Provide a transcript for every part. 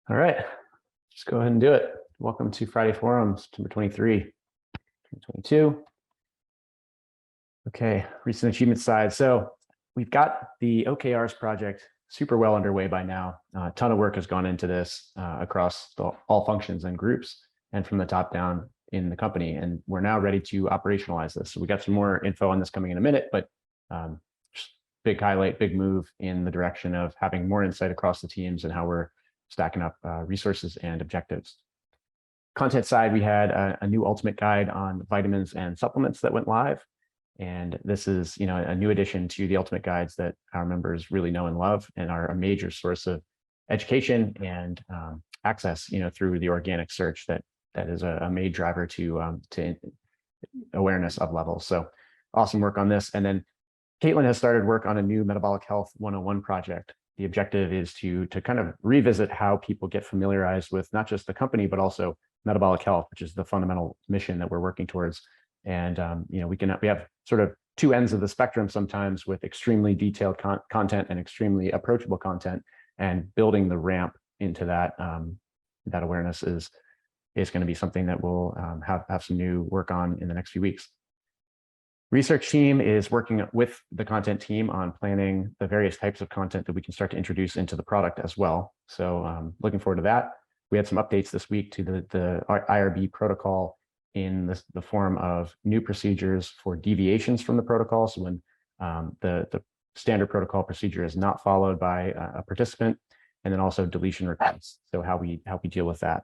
All right, let's go ahead and do it. Welcome to Friday Forums, September 23, 2022. Okay, recent achievement side. So we've got the OKRs project super well underway by now. A ton of work has gone into this across all functions and groups and from the top down in the company. And we're now ready to operationalize this. So we got some more info on this coming in a minute, but just big highlight, big move in the direction of having more insight across the teams and how we're stacking up resources and objectives. Content side, we had a new ultimate guide on vitamins and supplements that went live. And this is, a new addition to the ultimate guides that our members really know and love and are a major source of education and access, through the organic search that is a main driver to awareness of levels. So awesome work on this. And then Caitlin has started work on a new metabolic health 101 project. The objective is to kind of revisit how people get familiarized with not just the company, but also metabolic health, which is the fundamental mission that we're working towards. And we have sort of two ends of the spectrum sometimes with extremely detailed content and extremely approachable content, and building the ramp into that that awareness is going to be something that we'll have some new work on in the next few weeks. Research team is working with the content team on planning the various types of content that we can start to introduce into the product as well. So looking forward to that. We had some updates this week to the IRB protocol in the form of new procedures for deviations from the protocol. So when the standard protocol procedure is not followed by a participant, and then also deletion requests. So how we deal with that.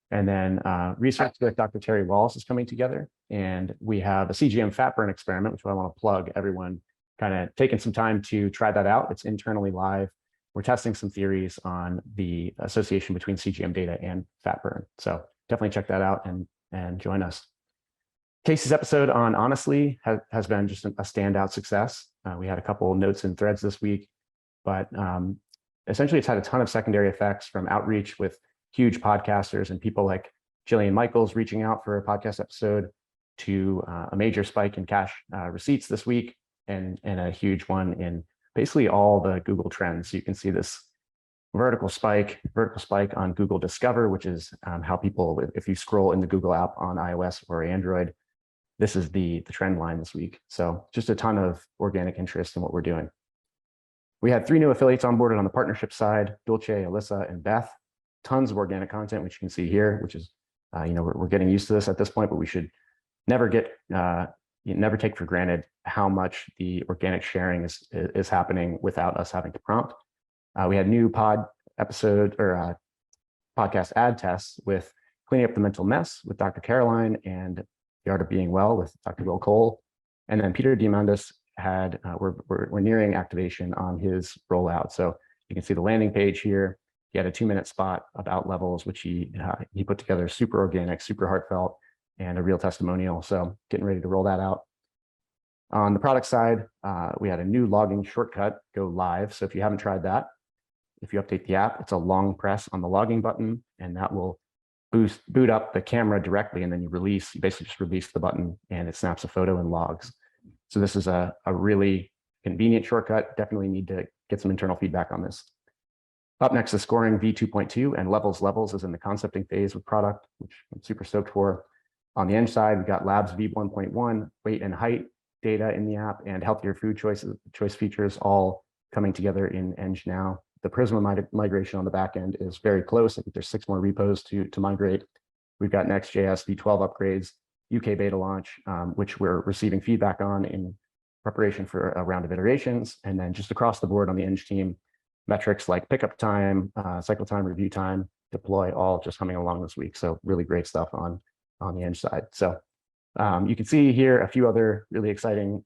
And then research with Dr. Terry Wallace is coming together, and we have a CGM fat burn experiment, which I want to plug everyone kind of taking some time to try that out. It's internally live. We're testing some theories on the association between CGM data and fat burn. So definitely check that out and join us. Casey's episode on Honestly has been just a standout success. We had a couple of notes and threads this week, but essentially it's had a ton of secondary effects from outreach with huge podcasters and people like Jillian Michaels reaching out for a podcast episode, to a major spike in cash receipts this week, and a huge one in basically all the Google trends. So you can see this vertical spike on Google Discover, which is how people, if you scroll in the Google app on iOS or Android, this is the trend line this week. So just a ton of organic interest in what we're doing. We had 3 new affiliates onboarded on the partnership side: Dulce, Alyssa, and Beth. Tons of organic content, which you can see here, which is, we're getting used to this at this point, but we should never take for granted how much the organic sharing is happening without us having to prompt. We had new podcast ad tests with Cleaning Up the Mental Mess with Dr. Caroline and The Art of Being Well with Dr. Will Cole. And then Peter Diamandis had, we're nearing activation on his rollout. So you can see the landing page here. He had a 2-minute spot about levels, which he put together, super organic, super heartfelt, and a real testimonial. So getting ready to roll that out. On the product side, we had a new logging shortcut go live. So if you haven't tried that, if you update the app, it's a long press on the logging button, and that will boot up the camera directly, and then you basically just release the button, and it snaps a photo and logs. So this is a really convenient shortcut. Definitely need to get some internal feedback on this. Up next is scoring v2.2, and levels is in the concepting phase with product, which I'm super stoked for. On the Eng side, we've got labs v1.1, weight and height data in the app, and healthier food choice features all coming together in Eng now. The Prisma migration on the back end is very close. I think there's 6 more repos to migrate. We've got Next.js v12 upgrades, UK beta launch, which we're receiving feedback on in preparation for a round of iterations. And then just across the board on the Eng team, metrics like pickup time, cycle time, review time, deploy, all just coming along this week. So really great stuff on the Eng side. So you can see here a few other really exciting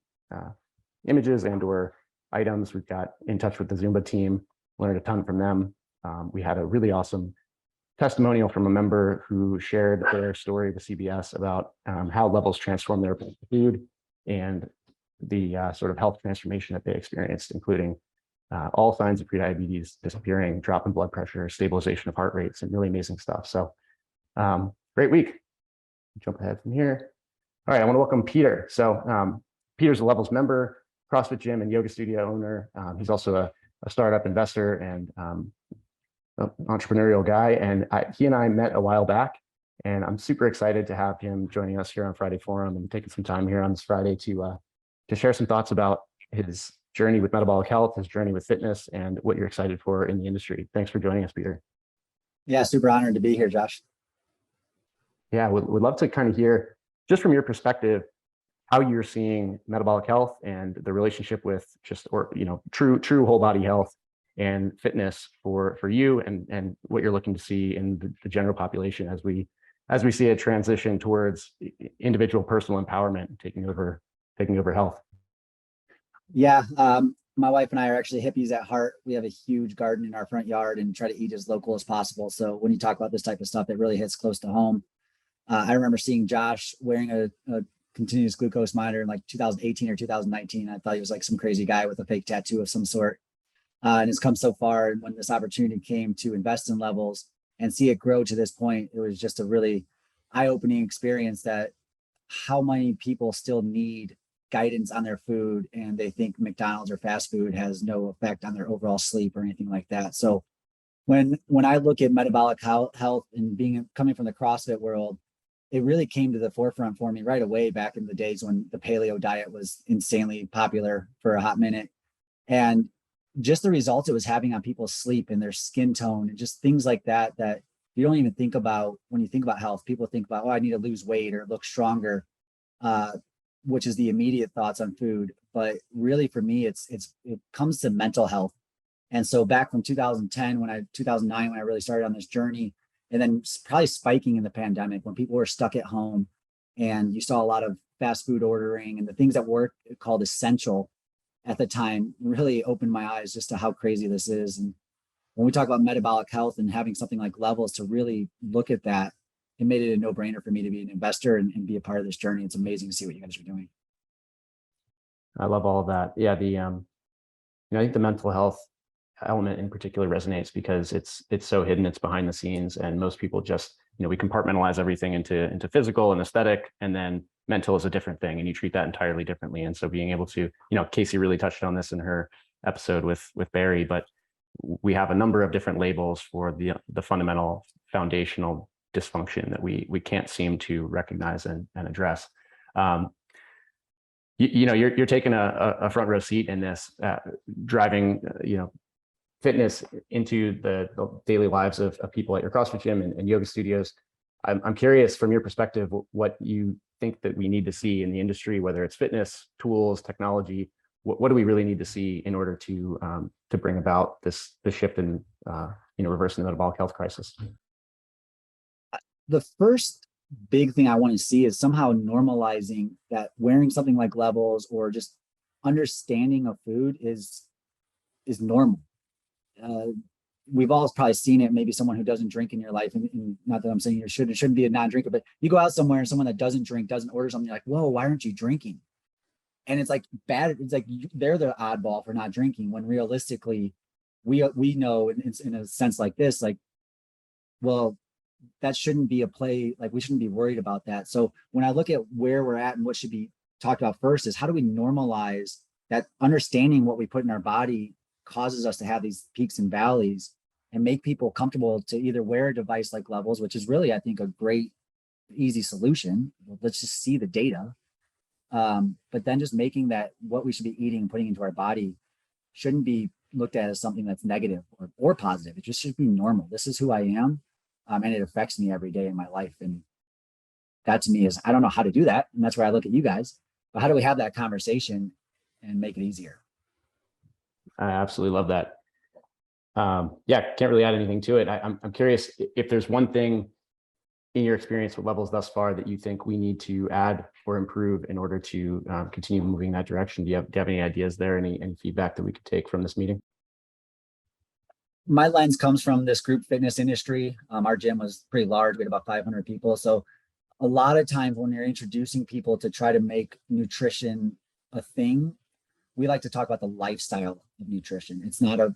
images and/or items. We've got in touch with the Zumba team, learned a ton from them. We had a really awesome testimonial from a member who shared their story with CBS about how levels transform their food and the sort of health transformation that they experienced, including all signs of prediabetes disappearing, drop in blood pressure, stabilization of heart rate, some really amazing stuff. So great week. Jump ahead from here. All right, I want to welcome Peter. So Peter's a Levels member, CrossFit gym and yoga studio owner. He's also a startup investor and entrepreneurial guy, and he and I met a while back, and I'm super excited to have him joining us here on Friday Forum and taking some time here on this Friday to share some thoughts about his journey with metabolic health, his journey with fitness, and what you're excited for in the industry. Thanks for joining us, Peter. Yeah, super honored to be here, Josh. Yeah, would love to kind of hear just from your perspective how you're seeing metabolic health and the relationship with just, or true whole body health and fitness for you, and what you're looking to see in the general population as we see a transition towards individual personal empowerment taking over health. Yeah, my wife and I are actually hippies at heart. We have a huge garden in our front yard and try to eat as local as possible. So when you talk about this type of stuff, it really hits close to home. I remember seeing Josh wearing a continuous glucose monitor in like 2018 or 2019. I thought he was like some crazy guy with a fake tattoo of some sort. And it's come so far. And when this opportunity came to invest in Levels and see it grow to this point, it was just a really eye-opening experience that how many people still need guidance on their food, and they think McDonald's or fast food has no effect on their overall sleep or anything like that. So when I look at metabolic health and coming from the CrossFit world, it really came to the forefront for me right away back in the days when the paleo diet was insanely popular for a hot minute. And just the results it was having on people's sleep and their skin tone and just things like that, that you don't even think about when you think about health. People think about, oh, I need to lose weight or look stronger, which is the immediate thoughts on food. But really for me, it comes to mental health. And so back from 2009, when I really started on this journey, and then probably spiking in the pandemic when people were stuck at home and you saw a lot of fast food ordering and the things that were called essential at the time really opened my eyes just to how crazy this is. And when we talk about metabolic health and having something like Levels to really look at that, it made it a no-brainer for me to be an investor and be a part of this journey. It's amazing to see what you guys are doing. I love all of that. Yeah, I think the mental health element in particular resonates because it's so hidden, it's behind the scenes, and most people just, we compartmentalize everything into physical and aesthetic, and then mental is a different thing, and you treat that entirely differently. And so being able to, Casey really touched on this in her episode with Barry, but we have a number of different labels for the fundamental foundational dysfunction that we can't seem to recognize and address. You're taking a front row seat in this, driving fitness into the daily lives of people at your CrossFit gym and yoga studios. I'm curious from your perspective what you think that we need to see in the industry, whether it's fitness, tools, technology. What do we really need to see in order to bring about this shift in reversing the metabolic health crisis? The first big thing I want to see is somehow normalizing that wearing something like Levels or just understanding of food is normal. We've all probably seen it. Maybe someone who doesn't drink in your life, and not that I'm saying it shouldn't be a non-drinker, but you go out somewhere and someone that doesn't drink doesn't order something, you're like, whoa, why aren't you drinking? And it's like bad. It's like they're the oddball for not drinking, when realistically, we know in a sense like this, like, well, that shouldn't be a play. Like, we shouldn't be worried about that. So when I look at where we're at and what should be talked about first is how do we normalize that understanding what we put in our body causes us to have these peaks and valleys, and make people comfortable to either wear a device like Levels, which is really, I think, a great, easy solution. Let's just see the data. But then just making that what we should be eating and putting into our body shouldn't be looked at as something that's negative or positive. It just should be normal. This is who I am. And it affects me every day in my life. And that to me is, I don't know how to do that. And that's where I look at you guys. But how do we have that conversation and make it easier? I absolutely love that. Yeah, can't really add anything to it. I'm curious if there's one thing in your experience with Levels thus far that you think we need to add or improve in order to continue moving in that direction. Do you have any ideas there? Any feedback that we could take from this meeting? My lens comes from this group fitness industry. Our gym was pretty large. We had about 500 people. So a lot of times when you're introducing people to try to make nutrition a thing, we like to talk about the lifestyle of nutrition. It's not a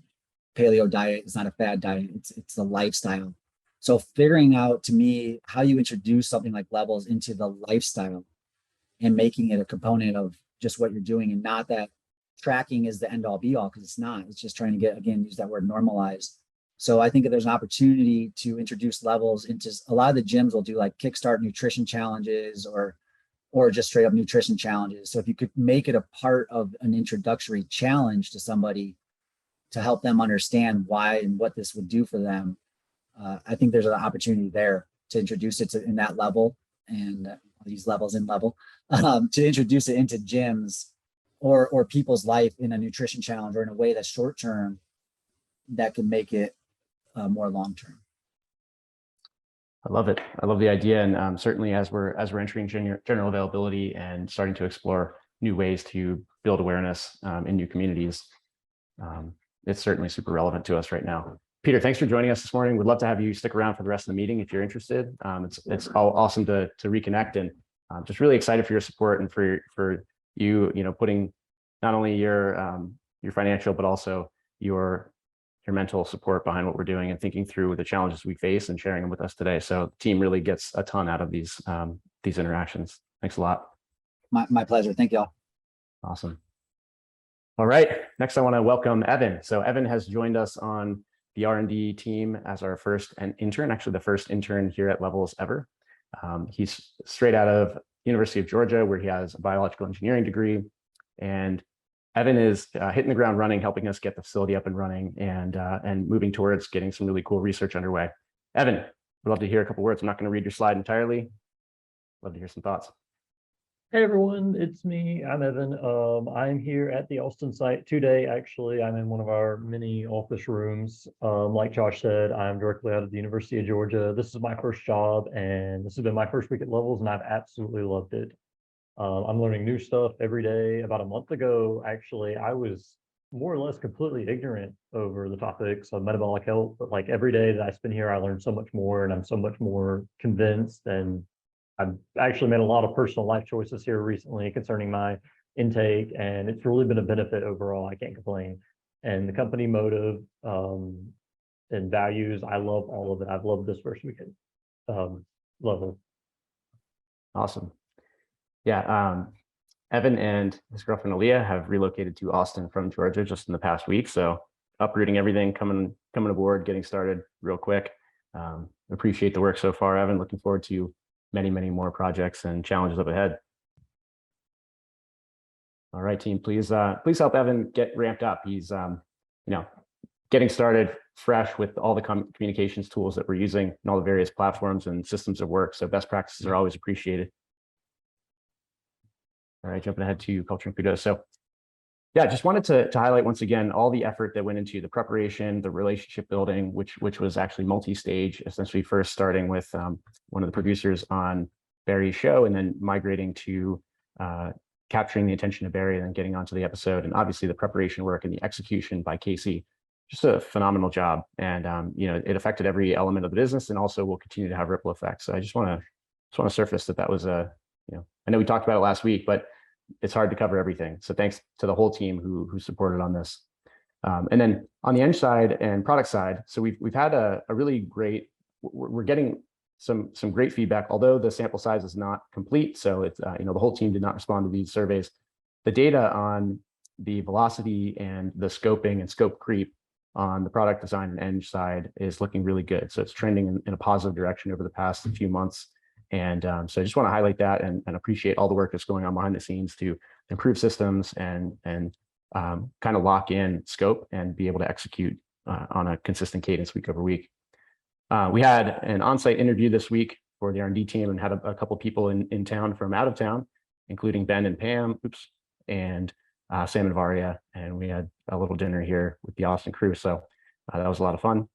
paleo diet. It's not a fad diet. It's a lifestyle. So figuring out, to me, how you introduce something like Levels into the lifestyle and making it a component of just what you're doing, and not that tracking is the end all be all, because it's not. It's just trying to use that word normalize. So I think that there's an opportunity to introduce levels into a lot of the gyms will do like kickstart nutrition challenges or just straight up nutrition challenges. So if you could make it a part of an introductory challenge to somebody to help them understand why and what this would do for them, I think there's an opportunity there to introduce it in that level and these levels in level to introduce it into gyms or people's life in a nutrition challenge or in a way that's short term that can make it more long term. I love it. I love the idea, and certainly as we're entering general availability and starting to explore new ways to build awareness in new communities, it's certainly super relevant to us right now. Peter, thanks for joining us this morning. We'd love to have you stick around for the rest of the meeting if you're interested. It's awesome to reconnect, and just really excited for your support and for you putting not only your financial but also your mental support behind what we're doing and thinking through the challenges we face and sharing them with us today. So the team really gets a ton out of these interactions. Thanks a lot. My pleasure. Thank y'all. Awesome. All right. Next, I want to welcome Evan. So Evan has joined us on the R&D team as our first intern, actually the first intern here at Levels ever. He's straight out of University of Georgia, where he has a biological engineering degree. And Evan is hitting the ground running, helping us get the facility up and running and moving towards getting some really cool research underway. Evan, we'd love to hear a couple words. I'm not going to read your slide entirely. Love to hear some thoughts. Hey everyone, it's me. I'm Evan. I'm here at the Austin site today. Actually, I'm in one of our mini office rooms. Like Josh said, I'm directly out of the University of Georgia. This is my first job, and this has been my first week at Levels, and I've absolutely loved it. I'm learning new stuff every day. About a month ago, actually, I was more or less completely ignorant over the topics of metabolic health, but like every day that I spend here, I learn so much more, and I'm so much more convinced. And I've actually made a lot of personal life choices here recently concerning my intake, and it's really been a benefit overall. I can't complain. And the company motive and values, I love all of it. I've loved this first weekend level. Awesome. Yeah, Evan and his girlfriend Aaliyah have relocated to Austin from Georgia just in the past week. So uprooting everything, coming aboard, getting started real quick. Appreciate the work so far, Evan. Looking forward to many more projects and challenges up ahead. All right, team, please help Evan get ramped up. He's getting started fresh with all the communications tools that we're using and all the various platforms and systems of work. So best practices are always appreciated. All right, jumping ahead to culture and kudos. So yeah, just wanted to highlight once again all the effort that went into the preparation, the relationship building, which was actually multi-stage, essentially first starting with one of the producers on Barry's show and then migrating to capturing the attention of Barry and then getting onto the episode. And obviously the preparation work and the execution by Casey, just a phenomenal job. And it affected every element of the business and also will continue to have ripple effects. So I just want to surface that was I know we talked about it last week, but it's hard to cover everything. So thanks to the whole team who supported on this. And then on the eng side and product side, so we've had a really great, we're getting some great feedback, although the sample size is not complete. So it's, the whole team did not respond to these surveys. The data on the velocity and the scoping and scope creep on the product design and eng side is looking really good. So it's trending in a positive direction over the past few months. And so I just want to highlight that and appreciate all the work that's going on behind the scenes to improve systems and kind of lock in scope and be able to execute on a consistent cadence week over week. We had an on-site interview this week for the R&D team and had a couple people in town from out of town, including Ben and Pam, and Sam and Varia. And we had a little dinner here with the Austin crew. So that was a lot of fun.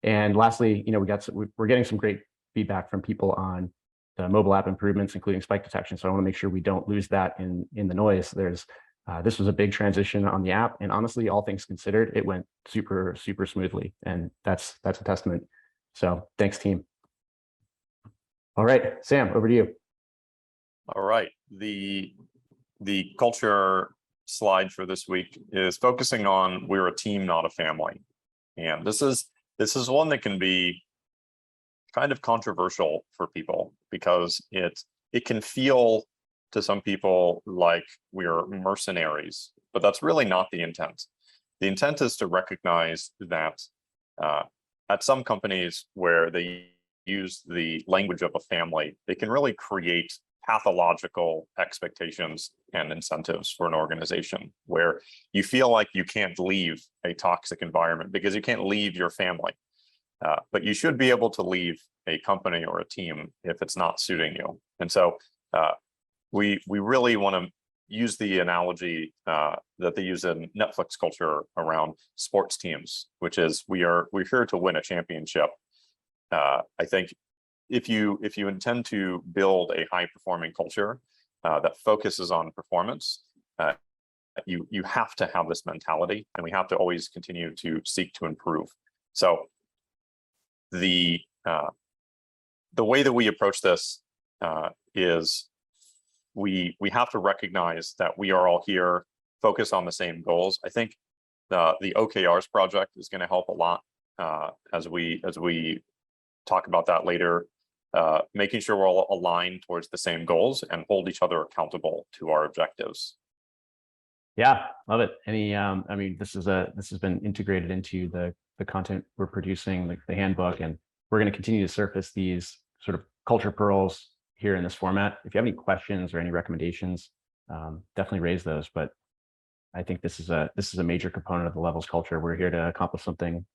And lastly, we're getting some great feedback from people on the mobile app improvements, including spike detection. So I want to make sure we don't lose that in the noise. This was a big transition on the app, and honestly, all things considered, it went super smoothly, and that's a testament. So thanks, team. All right, Sam, over to you. All right, the culture slide for this week is focusing on we're a team, not a family, and this is one that can be kind of controversial for people because it can feel to some people like we're mercenaries, but that's really not the intent. The intent is to recognize that at some companies where they use the language of a family, they can really create pathological expectations and incentives for an organization where you feel like you can't leave a toxic environment because you can't leave your family. But you should be able to leave a company or a team if it's not suiting you. And so we really want to use the analogy that they use in Netflix culture around sports teams, which is we're here to win a championship. I think if you intend to build a high performing culture that focuses on performance, you have to have this mentality, and we have to always continue to seek to improve. So the way that we approach this is we have to recognize that we are all here, focus on the same goals. I think the OKRs project is going to help a lot as we talk about that later, making sure we're all aligned towards the same goals and hold each other accountable to our objectives. Yeah, love it. I mean, this has been integrated into the content we're producing, like the handbook, and we're going to continue to surface these sort of culture pearls here in this format. If you have any questions or any recommendations, definitely raise those. But I think this is a major component of the Levels culture. We're here to accomplish something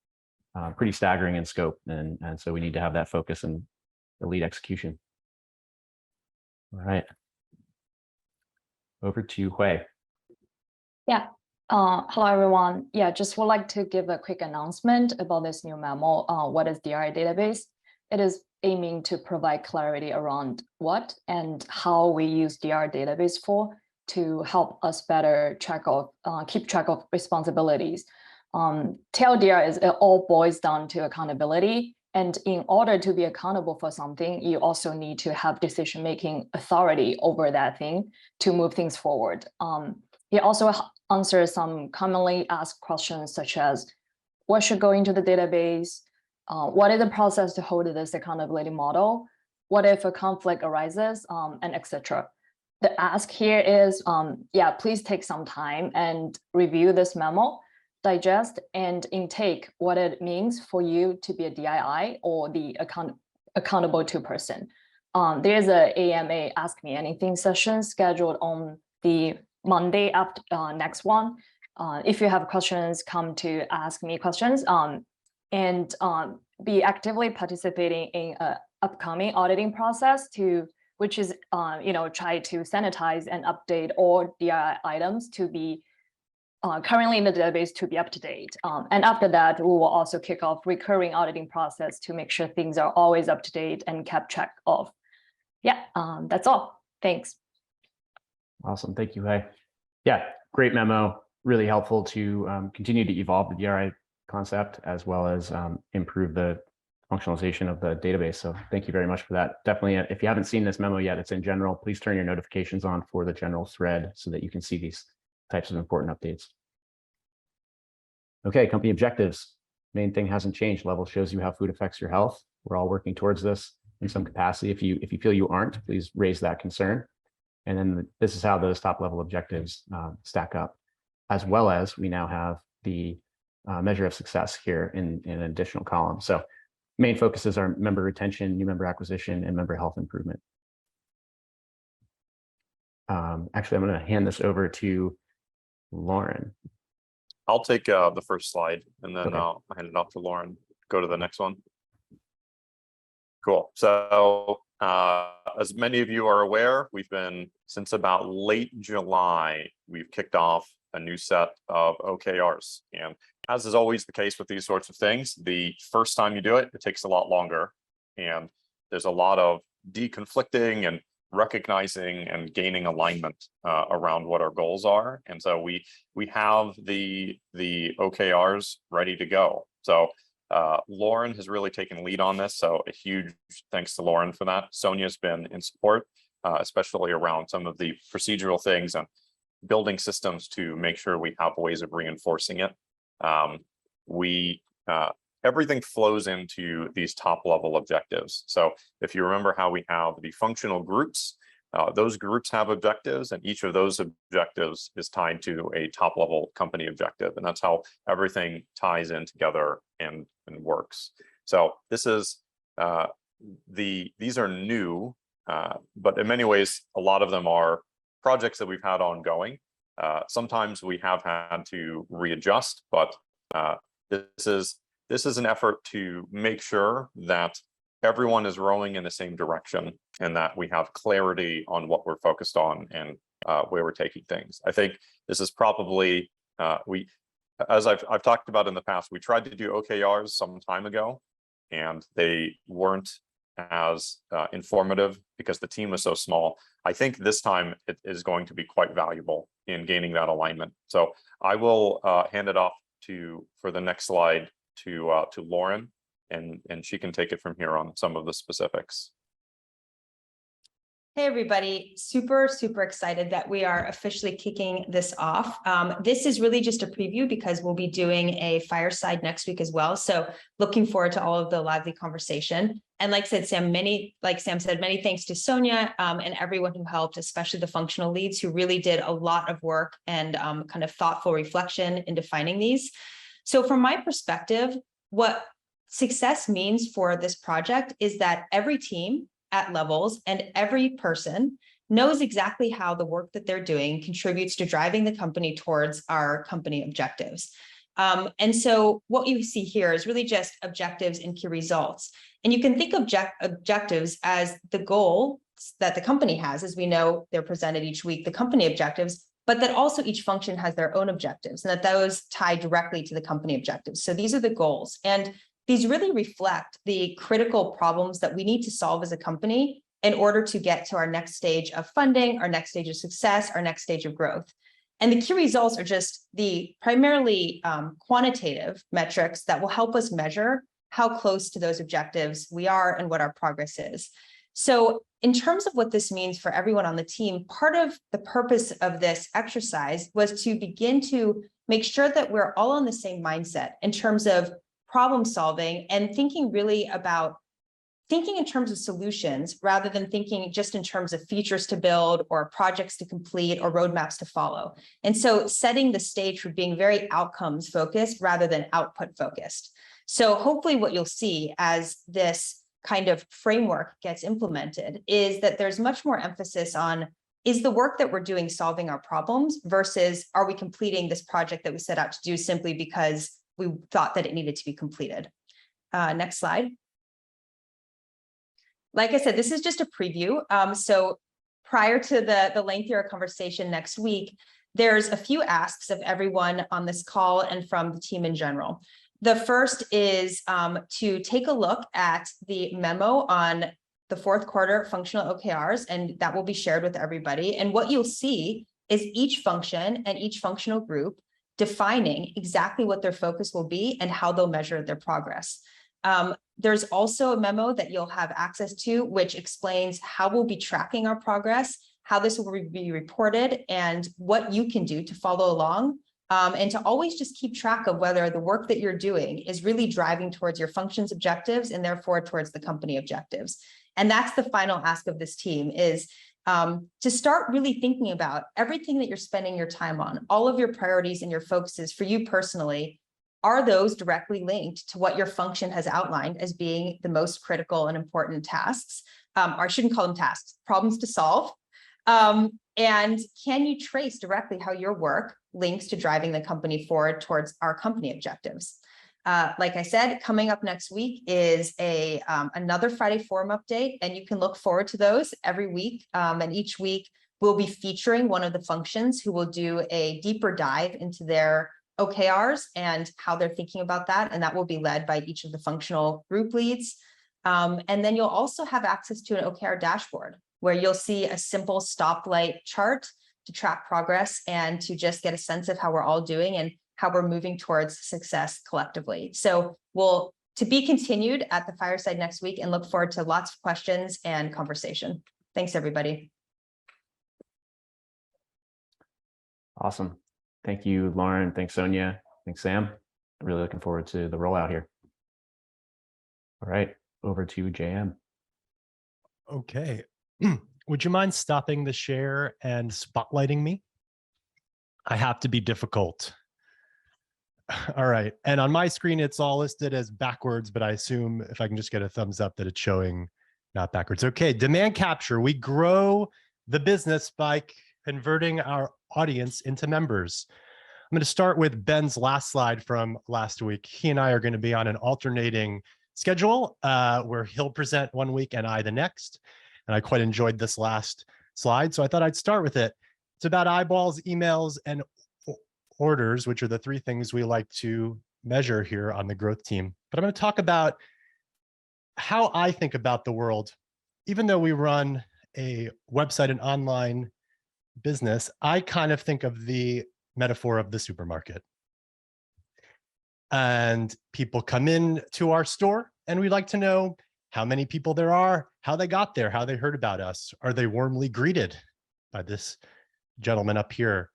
pretty staggering in scope, and so we need to have that focus and elite execution. All right, over to Hui. Yeah. Hello, everyone. Yeah, just would like to give a quick announcement about this new memo. What is DRI database? It is aiming to provide clarity around what and how we use DRI database for to help us better keep track of responsibilities. TLDR it all boils down to accountability. And in order to be accountable for something, you also need to have decision-making authority over that thing to move things forward. It also answers some commonly asked questions such as, what should go into the database? What is the process to hold this accountability model? What if a conflict arises, and etc. The ask here is, yeah, please take some time and review this memo, digest and intake what it means for you to be a DII or the accountable to person. There's a AMA Ask Me Anything session scheduled on the Monday after next one. If you have questions, come to ask me questions and be actively participating in an upcoming auditing process which is try to sanitize and update all DI items to be currently in the database to be up to date. And after that, we will also kick off recurring auditing process to make sure things are always up to date and kept track of. Yeah, that's all. Thanks. Awesome. Thank you, Hui. Yeah, great memo. Really helpful to continue to evolve the DRI concept as well as improve the functionalization of the database. So thank you very much for that. Definitely, if you haven't seen this memo yet, it's in general. Please turn your notifications on for the general thread so that you can see these types of important updates. Okay, company objectives. Main thing hasn't changed. Level shows you how food affects your health. We're all working towards this in some capacity. If you feel you aren't, please raise that concern. And then this is how those top level objectives stack up, as well as we now have the measure of success here in an additional column. So main focuses are member retention, new member acquisition, and member health improvement. Actually, I'm going to hand this over to Lauren. I'll take the first slide and then Okay. I'll hand it off to Lauren. Go to the next one. Cool. So as many of you are aware, we've been, since about late July, we've kicked off a new set of OKRs. And as is always the case with these sorts of things, the first time you do it, it takes a lot longer. And there's a lot of deconflicting and recognizing and gaining alignment around what our goals are. And so we have the OKRs ready to go. So Lauren has really taken lead on this. So a huge thanks to Lauren for that. Sonia's been in support, especially around some of the procedural things and building systems to make sure we have ways of reinforcing it. Everything flows into these top level objectives. So if you remember how we have the functional groups, Those groups have objectives, and each of those objectives is tied to a top level company objective. And that's how everything ties in together and works. So this is these are new, but in many ways, a lot of them are projects that we've had ongoing. Sometimes we have had to readjust, but this is an effort to make sure that everyone is rowing in the same direction and that we have clarity on what we're focused on and where we're taking things. I think this is probably, as I've talked about in the past, we tried to do OKRs some time ago and they weren't as informative because the team was so small. I think this time it is going to be quite valuable in gaining that alignment. So I will hand it off for the next slide to Lauren, and she can take it from here on some of the specifics. Hey, everybody. Super excited that we are officially kicking this off. This is really just a preview because we'll be doing a fireside next week as well. So looking forward to all of the lively conversation. And like Sam said, many thanks to Sonia and everyone who helped, especially the functional leads who really did a lot of work and kind of thoughtful reflection in defining these. So from my perspective, what success means for this project is that every team at levels and every person knows exactly how the work that they're doing contributes to driving the company towards our company objectives. And so what you see here is really just objectives and key results. And you can think of objectives as the goal that the company has, as we know they're presented each week, the company objectives, but that also each function has their own objectives and that those tie directly to the company objectives. So these are the goals. And these really reflect the critical problems that we need to solve as a company in order to get to our next stage of funding, our next stage of success, our next stage of growth. And the key results are just the primarily quantitative metrics that will help us measure how close to those objectives we are and what our progress is. So in terms of what this means for everyone on the team, part of the purpose of this exercise was to begin to make sure that we're all on the same mindset in terms of problem solving and thinking in terms of solutions rather than thinking just in terms of features to build or projects to complete or roadmaps to follow. And so setting the stage for being very outcomes focused rather than output focused. So hopefully what you'll see as this kind of framework gets implemented is that there's much more emphasis on, is the work that we're doing solving our problems versus are we completing this project that we set out to do simply because we thought that it needed to be completed. Next slide. Like I said, this is just a preview. So prior to the lengthier conversation next week, there's a few asks of everyone on this call and from the team in general. The first is to take a look at the memo on the fourth quarter functional OKRs, and that will be shared with everybody. And what you'll see is each function and each functional group defining exactly what their focus will be and how they'll measure their progress. There's also a memo that you'll have access to, which explains how we'll be tracking our progress, how this will be reported, and what you can do to follow along, and to always just keep track of whether the work that you're doing is really driving towards your function's objectives and therefore towards the company objectives. And that's the final ask of this team is to start really thinking about everything that you're spending your time on, all of your priorities and your focuses for you personally. Are those directly linked to what your function has outlined as being the most critical and important tasks? Or I shouldn't call them tasks, problems to solve. And can you trace directly how your work links to driving the company forward towards our company objectives? Like I said, coming up next week is another Friday Forum update, and you can look forward to those every week. And each week we'll be featuring one of the functions who will do a deeper dive into their OKRs and how they're thinking about that. And that will be led by each of the functional group leads. And then you'll also have access to an OKR dashboard where you'll see a simple stoplight chart to track progress and to just get a sense of how we're all doing and how we're moving towards success collectively. So to be continued at the fireside next week, and look forward to lots of questions and conversation. Thanks, everybody. Awesome. Thank you, Lauren. Thanks, Sonia. Thanks, Sam. Really looking forward to the rollout here. All right, over to JM. Okay. would you mind stopping the share and spotlighting me? I have to be difficult. All right. And on my screen, it's all listed as backwards, but I assume if I can just get a thumbs up that it's showing not backwards. Okay. Demand capture. We grow the business by converting our audience into members. I'm going to start with Ben's last slide from last week. He and I are going to be on an alternating schedule where he'll present one week and I the next. And I quite enjoyed this last slide, so I thought I'd start with it. It's about eyeballs, emails, and orders, which are the three things we like to measure here on the growth team. But I'm going to talk about how I think about the world. Even though we run a website and online business, I kind of think of the metaphor of the supermarket. And people come in to our store and we'd like to know how many people there are, how they got there, how they heard about us. Are they warmly greeted by this gentleman up here?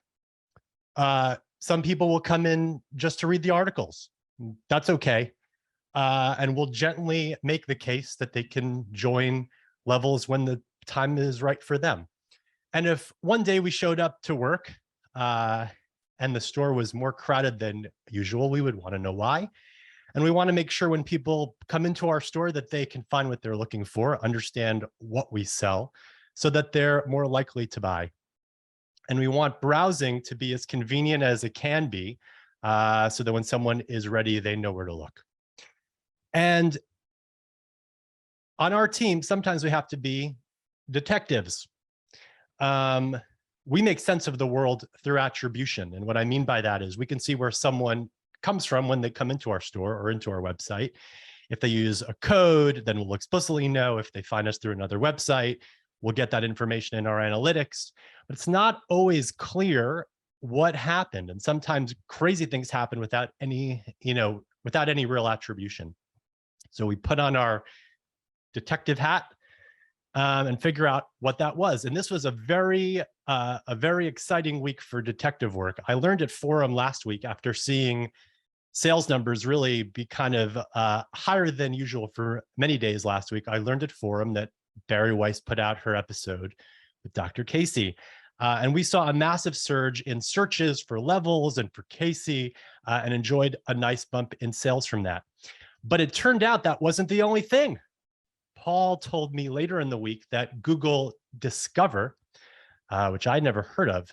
Some people will come in just to read the articles. That's okay. And we'll gently make the case that they can join levels when the time is right for them. And if one day we showed up to work and the store was more crowded than usual, we would want to know why. And we want to make sure when people come into our store that they can find what they're looking for, understand what we sell, so that they're more likely to buy. And we want browsing to be as convenient as it can be, so that when someone is ready, they know where to look. And on our team, sometimes we have to be detectives. We make sense of the world through attribution. And what I mean by that is we can see where someone comes from when they come into our store or into our website. If they use a code, then we'll explicitly know. If they find us through another website, we'll get that information in our analytics. But it's not always clear what happened. And sometimes crazy things happen without any real attribution. So we put on our detective hat and figure out what that was. And this was a very exciting week for detective work. I learned at Forum last week after seeing sales numbers really be kind of higher than usual for many days last week. I learned at Forum that Barry Weiss put out her episode with Dr. Casey. And we saw a massive surge in searches for levels and for Casey and enjoyed a nice bump in sales from that. But it turned out that wasn't the only thing. Paul told me later in the week that Google Discover, which I'd never heard of,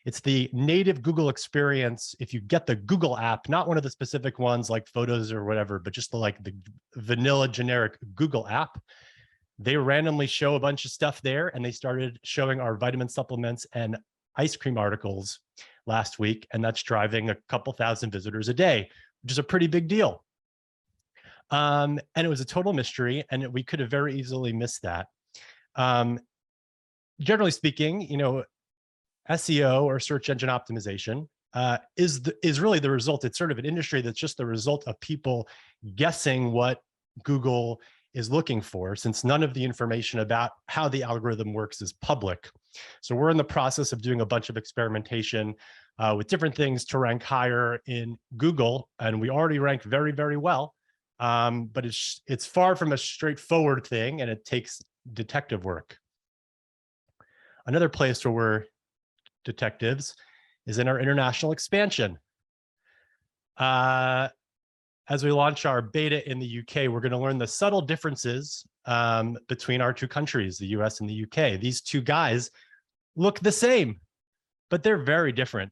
it's the native Google experience. If you get the Google app, not one of the specific ones like Photos or whatever, but just the vanilla generic Google app, they randomly show a bunch of stuff there, and they started showing our vitamin supplements and ice cream articles last week, and that's driving a couple thousand visitors a day, which is a pretty big deal. And it was a total mystery, and we could have very easily missed that. Generally speaking, SEO or search engine optimization is really the result. It's sort of an industry that's just the result of people guessing what Google is looking for, since none of the information about how the algorithm works is public. So we're in the process of doing a bunch of experimentation with different things to rank higher in Google, and we already rank very, very well. But it's far from a straightforward thing, and it takes detective work. Another place where we're detectives is in our international expansion. As we launch our beta in the UK, we're going to learn the subtle differences between our two countries, the US and the UK. These two guys look the same, but they're very different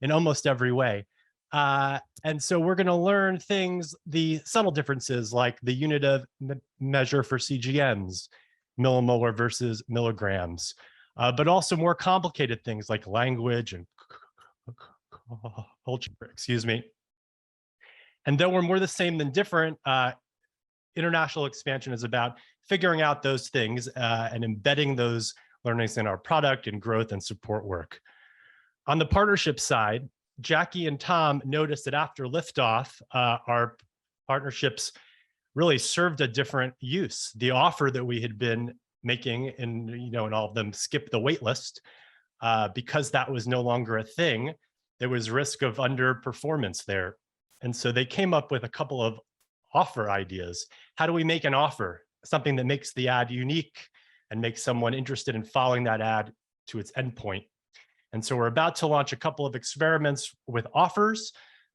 in almost every way. And so we're going to learn things, the subtle differences, like the unit of measure for CGMs, millimolar versus milligrams, but also more complicated things like language and culture, excuse me. And though we're more the same than different, international expansion is about figuring out those things and embedding those learnings in our product and growth and support work. On the partnership side, Jackie and Tom noticed that after liftoff, our partnerships really served a different use. The offer that we had been making, and all of them skipped the wait list because that was no longer a thing. There was risk of underperformance there. And so they came up with a couple of offer ideas. How do we make an offer, something that makes the ad unique and make someone interested in following that ad to its endpoint. And so we're about to launch a couple of experiments with offers.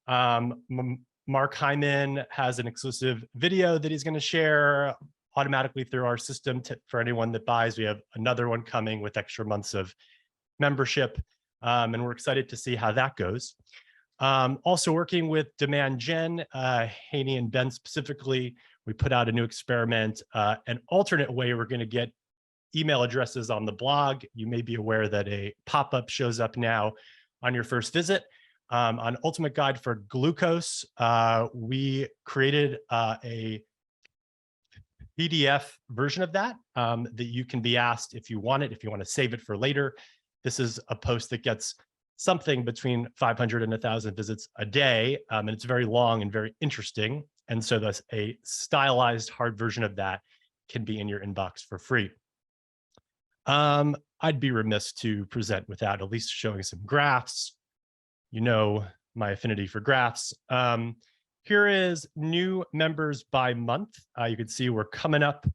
Mark Hyman has an exclusive video that he's going to share automatically through our system for anyone that buys. We have another one coming with extra months of membership, and we're excited to see how that goes. Also working with Demand Gen, Haney and Ben specifically, we put out a new experiment, an alternate way we're going to get email addresses on the blog. You may be aware that a pop-up shows up now on your first visit. On Ultimate Guide for Glucose, we created a PDF version of that that you can be asked if you want it, if you want to save it for later. This is a post that gets something between 500 and 1,000 visits a day, and it's very long and very interesting. And so that's a stylized hard version of that can be in your inbox for free. I'd be remiss to present without at least showing some graphs. You know my affinity for graphs. Here is new members by month. You can see we're coming up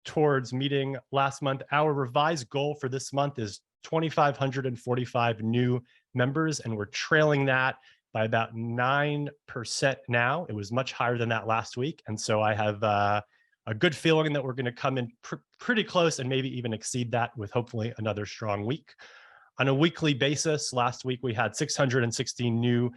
towards meeting last month. Our revised goal for this month is 2,545 new members, and we're trailing that by about 9% now. It was much higher than that last week. And so I have a good feeling that we're going to come in pretty close and maybe even exceed that with hopefully another strong week. On a weekly basis, last week we had 616 new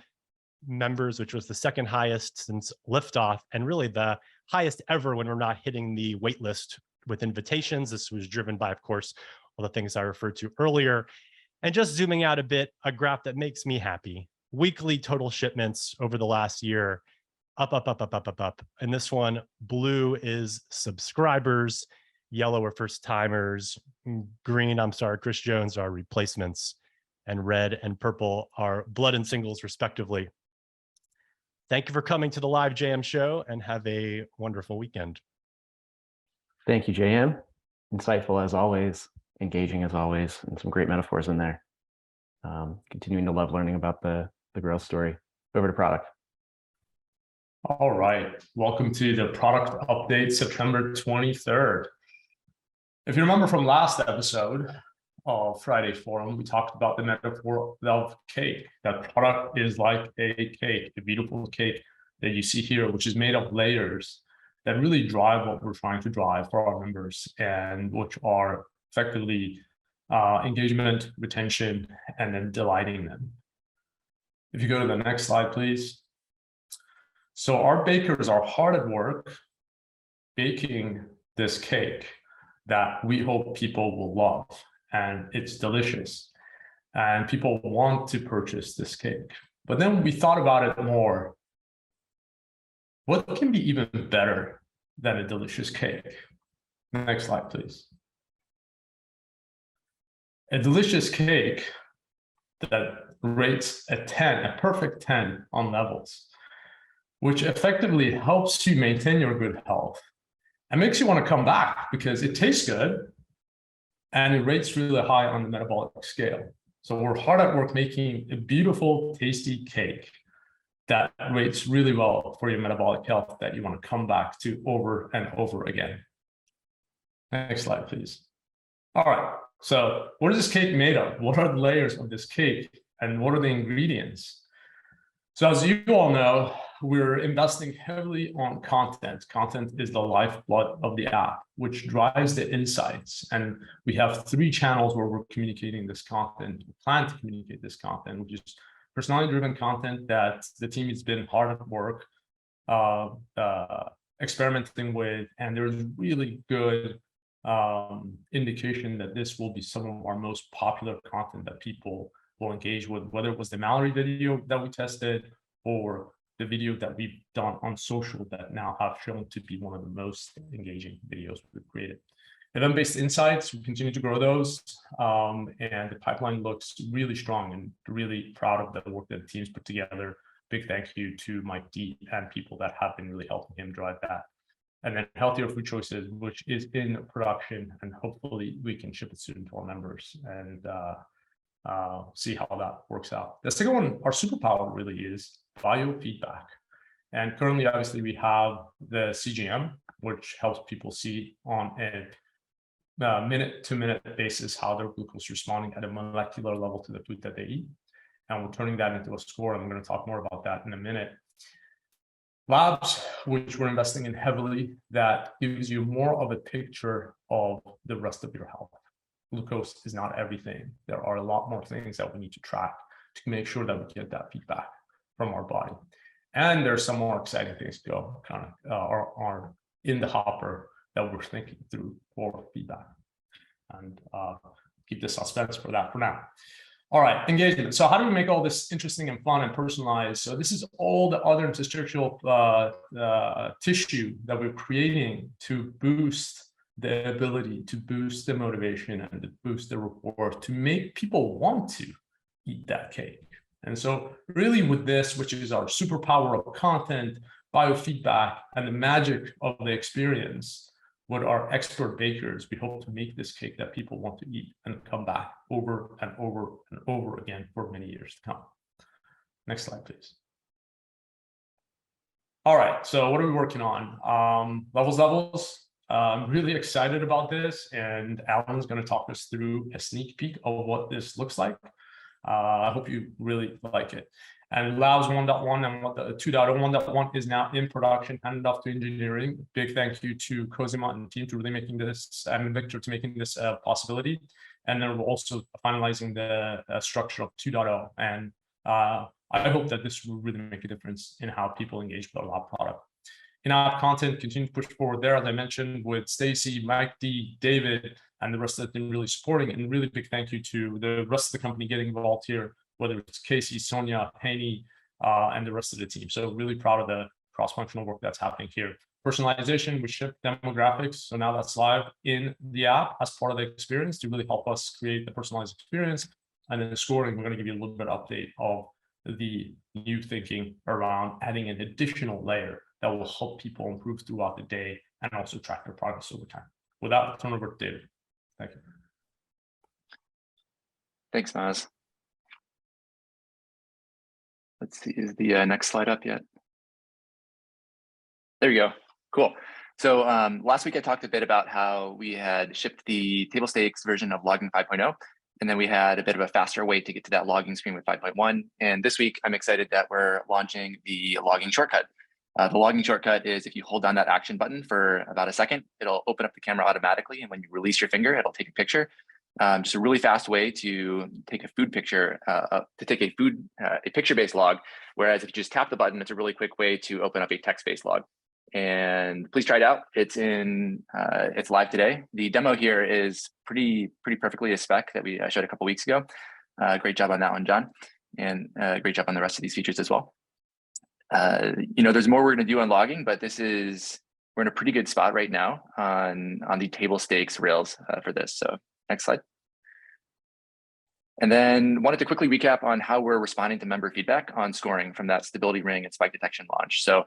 members, which was the second highest since liftoff, and really the highest ever when we're not hitting the wait list with invitations. This was driven by, of course, all the things I referred to earlier. And just zooming out a bit, a graph that makes me happy. Weekly total shipments over the last year, up, up, up, up, up, up, up. And this one, blue is subscribers, yellow are first timers, green, I'm sorry, Chris Jones are replacements, and red and purple are blood and singles respectively. Thank you for coming to the live JM show and have a wonderful weekend. Thank you, JM. Insightful as always, engaging as always, and some great metaphors in there. Continuing to love learning about the growth story. Over to product. All right, welcome to the product update, September 23rd. If you remember from last episode of Friday Forum, we talked about the metaphor of cake. That product is like a cake, a beautiful cake that you see here, which is made of layers that really drive what we're trying to drive for our members, and which are effectively engagement, retention, and then delighting them. If you go to the next slide, please. So our bakers are hard at work baking this cake that we hope people will love, and it's delicious, and people want to purchase this cake. But then we thought about it more. What can be even better than a delicious cake? Next slide, please. A delicious cake that rates a 10, a perfect 10 on levels, which effectively helps you maintain your good health and makes you want to come back because it tastes good and it rates really high on the metabolic scale. So we're hard at work making a beautiful, tasty cake that rates really well for your metabolic health that you want to come back to over and over again. Next slide, please. All right, so what is this cake made of? What are the layers of this cake and what are the ingredients? So as you all know, we're investing heavily on content. Content is the lifeblood of the app, which drives the insights. And we have 3 channels where we're communicating this content, we plan to communicate this content, which is personality-driven content that the team has been hard at work experimenting with, and there's really good indication that this will be some of our most popular content that people will engage with, whether it was the Mallory video that we tested or the video that we've done on social that now have shown to be one of the most engaging videos we've created. Event-based insights, we continue to grow those, and the pipeline looks really strong, and really proud of the work that the team's put together. Big thank you to Mike D and people that have been really helping him drive that. And then healthier food choices, which is in production, and hopefully we can ship it soon to our members and see how that works out. The second one, our superpower really is biofeedback. And currently, obviously, we have the CGM, which helps people see on a minute-to-minute basis how their glucose is responding at a molecular level to the food that they eat. And we're turning that into a score. And I'm going to talk more about that in a minute. Labs, which we're investing in heavily, that gives you more of a picture of the rest of your health. Glucose is not everything. There are a lot more things that we need to track to make sure that we get that feedback from our body. And there's some more exciting things to go kind of are in the hopper that we're thinking through for feedback. And keep the suspense for that for now. All right, engagement. So how do we make all this interesting and fun and personalized? So this is all the other interstitial tissue that we're creating to boost the ability, to boost the motivation and to boost the rapport, to make people want to eat that cake. And so really with this, which is our superpower of content, biofeedback, and the magic of the experience, with our expert bakers, we hope to make this cake that people want to eat and come back over and over and over again for many years to come. Next slide, please. All right, so what are we working on? Levels. I'm really excited about this, and Alan's going to talk us through a sneak peek of what this looks like. I hope you really like it. And Labs 1.1 and what the 2.1.1 is now in production, handed off to engineering. Big thank you to Cosima and team to really making this, and Victor to making this a possibility. And then we're also finalizing the structure of 2.0. And I hope that this will really make a difference in how people engage with our lab product. In-app content, continue to push forward there, as I mentioned, with Stacy, Mike D, David, and the rest of the team really supporting. And really big thank you to the rest of the company getting involved here, whether it's Casey, Sonia, Haney, and the rest of the team. So really proud of the cross-functional work that's happening here. Personalization, we ship demographics. So now that's live in the app as part of the experience to really help us create the personalized experience. And then the scoring, we're going to give you a little bit of update of the new thinking around adding an additional layer that will help people improve throughout the day and also track their progress over time. With that, I'll turn over to David. Thank you. Thanks, Naz. Let's see, is the next slide up yet? There you go. Cool. So last week I talked a bit about how we had shipped the table stakes version of logging 5.0, and then we had a bit of a faster way to get to that logging screen with 5.1. And this week I'm excited that we're launching the logging shortcut. The logging shortcut is if you hold down that action button for about a second, it'll open up the camera automatically. And when you release your finger, it'll take a picture. Just a really fast way to take a food picture, a picture-based log. Whereas if you just tap the button, it's a really quick way to open up a text-based log. And please try it out. It's live today. The demo here is pretty perfectly a spec that we showed a couple weeks ago. Great job on that one, John, and great job on the rest of these features as well. There's more we're going to do on logging, but we're in a pretty good spot right now on the table stakes rails for this. So next slide. And then wanted to quickly recap on how we're responding to member feedback on scoring from that stability ring and spike detection launch. So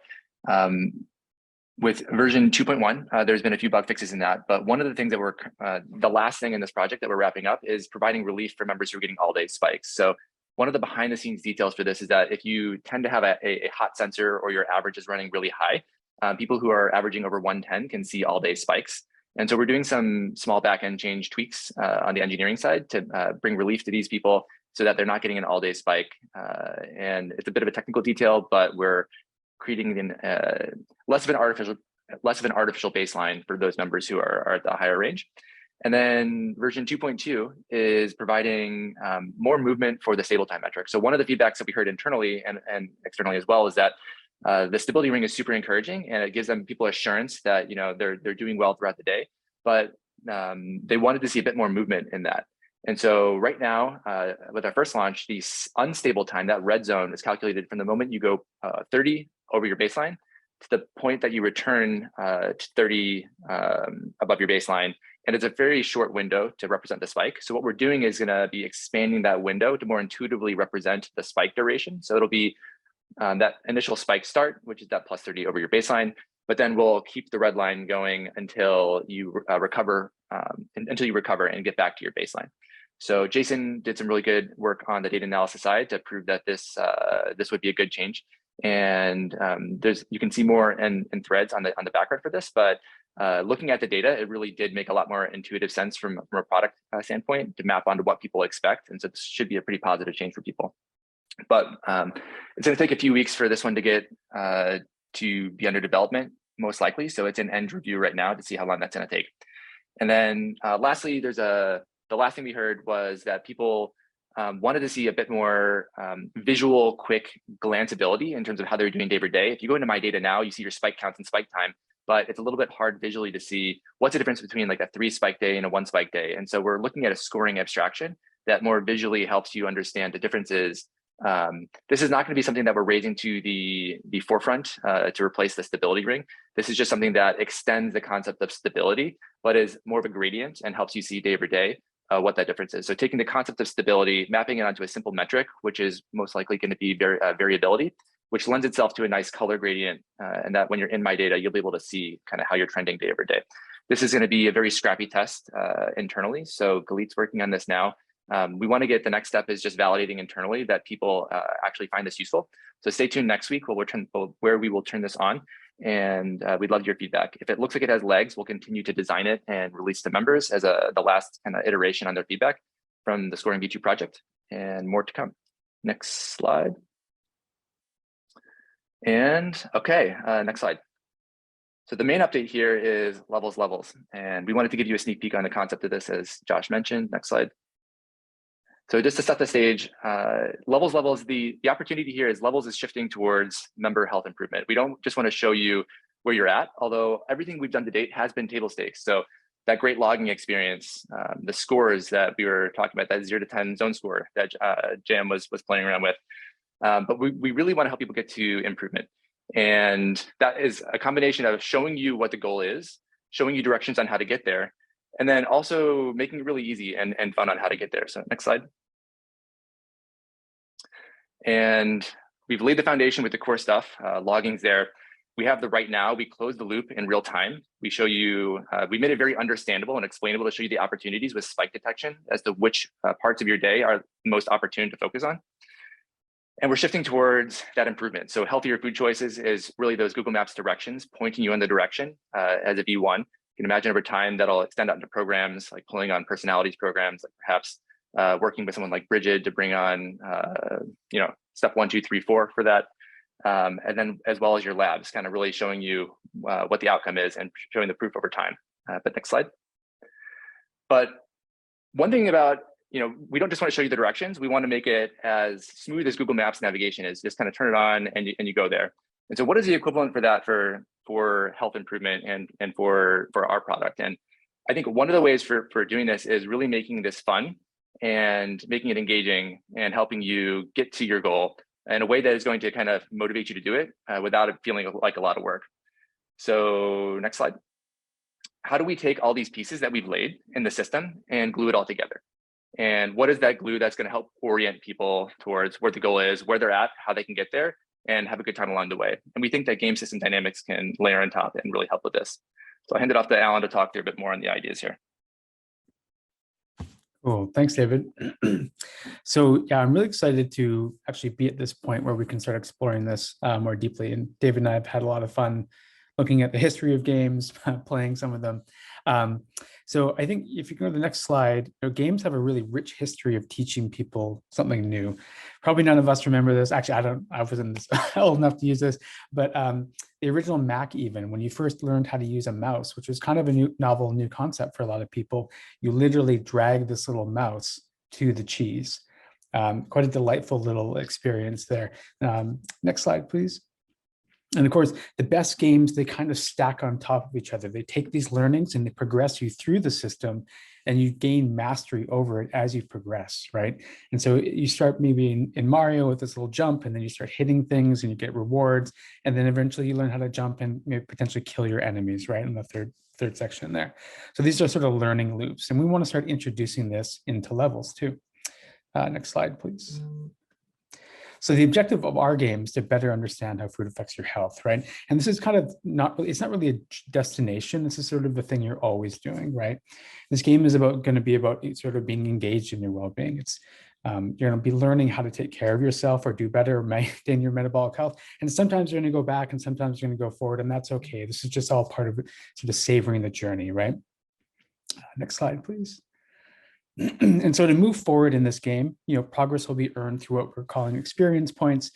with version 2.1, there's been a few bug fixes in that, but one of the things that the last thing in this project that we're wrapping up is providing relief for members who are getting all-day spikes. So one of the behind the scenes details for this is that if you tend to have a hot sensor or your average is running really high, people who are averaging over 110 can see all-day spikes. And so we're doing some small back-end change tweaks on the engineering side to bring relief to these people so that they're not getting an all-day spike. And it's a bit of a technical detail, but we're creating less of an artificial baseline for those members who are at the higher range. And then version 2.2 is providing more movement for the stable time metric. So one of the feedbacks that we heard internally and externally as well is that the stability ring is super encouraging, and it gives people assurance that they're doing well throughout the day. But they wanted to see a bit more movement in that. And so right now, with our first launch, the unstable time, that red zone, is calculated from the moment you go 30 over your baseline to the point that you return to 30 above your baseline. And it's a very short window to represent the spike. So what we're doing is going to be expanding that window to more intuitively represent the spike duration. So it'll be that initial spike start, which is that plus 30 over your baseline, but then we'll keep the red line going until you recover and get back to your baseline. So Jason did some really good work on the data analysis side to prove that this would be a good change. And you can see more in threads on the background for this, but looking at the data, it really did make a lot more intuitive sense from a product standpoint to map onto what people expect. And so this should be a pretty positive change for people. But it's going to take a few weeks for this one to get to be under development, most likely. So it's in end review right now to see how long that's going to take. And then lastly, the last thing we heard was that people wanted to see a bit more visual, quick glanceability in terms of how they're doing day by day. If you go into My Data now, you see your spike counts and spike time, but it's a little bit hard visually to see what's the difference between like a 3 spike day and a 1 spike day. And so we're looking at a scoring abstraction that more visually helps you understand the differences. This is not going to be something that we're raising to the forefront to replace the stability ring. This is just something that extends the concept of stability, but is more of a gradient and helps you see day by day what that difference is. So taking the concept of stability, mapping it onto a simple metric, which is most likely going to be variability, which lends itself to a nice color gradient, and that when you're in My Data, you'll be able to see kind of how you're trending day over day. This is going to be a very scrappy test internally. So Galit's working on this now. We want to get the next step is just validating internally that people actually find this useful. So stay tuned next week where we will turn this on, and we'd love your feedback. If it looks like it has legs, we'll continue to design it and release to members as the last kind of iteration on their feedback from the Scoring V2 project, and more to come. Next slide. And okay, next slide. So the main update here is levels. And we wanted to give you a sneak peek on the concept of this, as Josh mentioned. Next slide. So just to set the stage, levels, the opportunity here is levels is shifting towards member health improvement. We don't just want to show you where you're at, although everything we've done to date has been table stakes. So that great logging experience, the scores that we were talking about, that 0 to 10 zone score that Jam was playing around with. But we really want to help people get to improvement. And that is a combination of showing you what the goal is, showing you directions on how to get there, and then also making it really easy and fun on how to get there. So next slide. And we've laid the foundation with the core stuff, logging's there. We have the right now, we close the loop in real time. We show you, we made it very understandable and explainable to show you the opportunities with spike detection as to which parts of your day are most opportune to focus on. And we're shifting towards that improvement. So healthier food choices is really those Google Maps directions, pointing you in the direction as a V1. You can imagine over time that'll extend out into programs like pulling on personalities programs, like perhaps working with someone like Bridget to bring on, step 1, 2, 3, 4 for that. And then as well as your labs, kind of really showing you what the outcome is and showing the proof over time. But next slide. But one thing about, we don't just want to show you the directions. We want to make it as smooth as Google Maps navigation is. Just kind of turn it on and you go there. And so what is the equivalent for that for health improvement and for our product? And I think one of the ways for doing this is really making this fun and making it engaging and helping you get to your goal in a way that is going to kind of motivate you to do it without it feeling like a lot of work. So next slide. How do we take all these pieces that we've laid in the system and glue it all together? And what is that glue that's going to help orient people towards where the goal is, where they're at, how they can get there, and have a good time along the way? And we think that game system dynamics can layer on top and really help with this. So I'll hand it off to Alan to talk through a bit more on the ideas here. Cool. Thanks, David. So yeah, I'm really excited to actually be at this point where we can start exploring this more deeply. And David and I have had a lot of fun looking at the history of games, playing some of them. So I think if you go to the next slide, games have a really rich history of teaching people something new. Probably none of us remember this. Actually, I wasn't old enough to use this, but the original Mac, even when you first learned how to use a mouse, which was kind of a novel new concept for a lot of people, you literally drag this little mouse to the cheese. Quite a delightful little experience there. Next slide, please. And of course, the best games, they kind of stack on top of each other. They take these learnings and they progress you through the system, and you gain mastery over it as you progress, right? And so you start maybe in Mario with this little jump, and then you start hitting things and you get rewards. And then eventually you learn how to jump and maybe potentially kill your enemies, right? In the third section there. So these are sort of learning loops. And we want to start introducing this into levels too. Next slide, please. So the objective of our game is to better understand how food affects your health, right? And this is kind of it's not really a destination. This is sort of the thing you're always doing, right? This game is going to be about sort of being engaged in your well-being. It's You're going to be learning how to take care of yourself or do better, maintain your metabolic health. And sometimes you're going to go back and sometimes you're going to go forward, and that's okay. This is just all part of sort of savoring the journey, right? Next slide, please. And so to move forward in this game, progress will be earned through what we're calling experience points,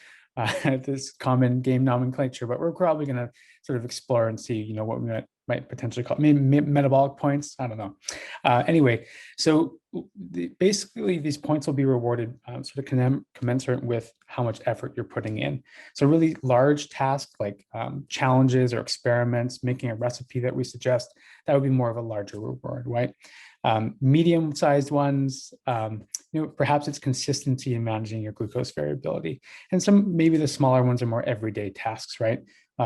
this common game nomenclature, but we're probably going to sort of explore and see, what we might potentially call maybe metabolic points. I don't know. Anyway, so basically these points will be rewarded sort of commensurate with how much effort you're putting in. So really large tasks like challenges or experiments, making a recipe that we suggest, that would be more of a larger reward, right? Medium-sized ones, perhaps it's consistency in managing your glucose variability. And maybe the smaller ones are more everyday tasks, right?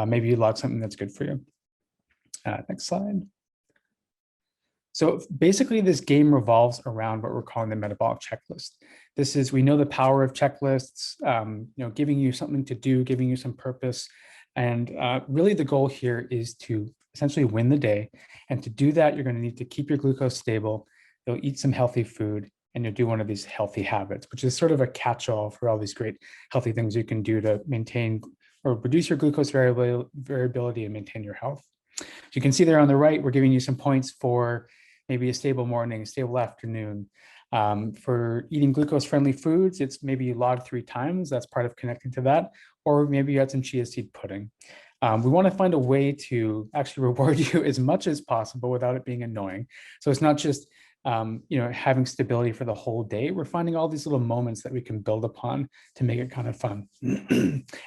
Maybe you log something that's good for you. Next slide. So basically this game revolves around what we're calling the metabolic checklist. We know the power of checklists, giving you something to do, giving you some purpose. And really the goal here is to essentially win the day. And to do that, you're going to need to keep your glucose stable. You'll eat some healthy food, and you'll do one of these healthy habits, which is sort of a catch-all for all these great healthy things you can do to maintain or reduce your glucose variability and maintain your health. So you can see there on the right, we're giving you some points for maybe a stable morning, a stable afternoon. For eating glucose-friendly foods, it's maybe you log 3 times. That's part of connecting to that. Or maybe you had some chia seed pudding. We want to find a way to actually reward you as much as possible without it being annoying. So it's not just having stability for the whole day. We're finding all these little moments that we can build upon to make it kind of fun.